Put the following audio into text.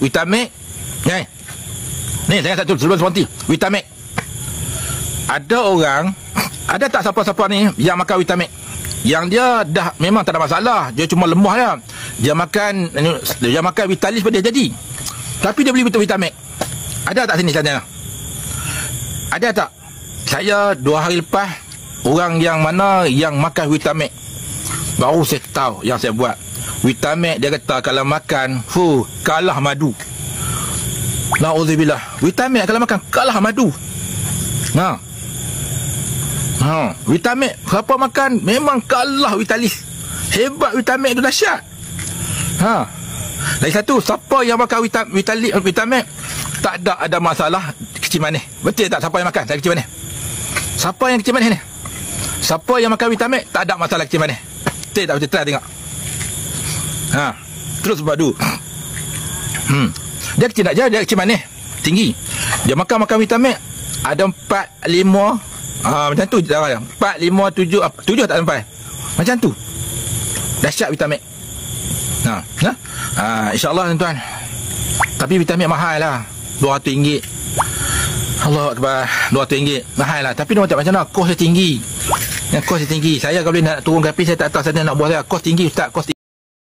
Vitamin. Ni saya satu sebelum berhenti. Vitamin. Ada orang, ada tak siapa-siapa ni yang makan vitamin? Yang dia dah memang tak ada masalah, dia cuma lemah je. Dia makan Vitalis pun dia jadi. Tapi dia beli vitamin. Ada tak sini sana? Ada tak? Saya 2 hari lepas, orang yang mana yang makan vitamin, baru saya tahu yang saya buat. Vitamin dia kata kalau makan, kalah madu. Na'udzubillah. Vitamin kalau makan kalah madu. Vitamin siapa makan memang kalah Vitalis. Hebat vitamin tu, dahsyat. Lagi satu, siapa yang makan vitamin tak ada masalah kecil manis. Betul tak? Siapa yang makan tak kecil manis? Siapa yang kecil manis ni? Siapa yang makan vitamin tak ada masalah kecil manis? Betul tak? Betul, try tengok. Terus padu. Dia kecil nak je, dia kecil manis tinggi. Dia makan vitamin ada 4, 5 macam tu. 4, 5, 7 tak sampai. Macam tu. Dahsyat vitamin. InsyaAllah tuan-tuan. Tapi vitamin mahal lah, RM200. Allah Akbar, RM200 mahal lah. Tapi macam mana, kos dia tinggi. Kos dia tinggi. Saya kalau boleh nak turun kapi, saya tak tahu saya nak buat. Kos tinggi ustaz, kos tinggi.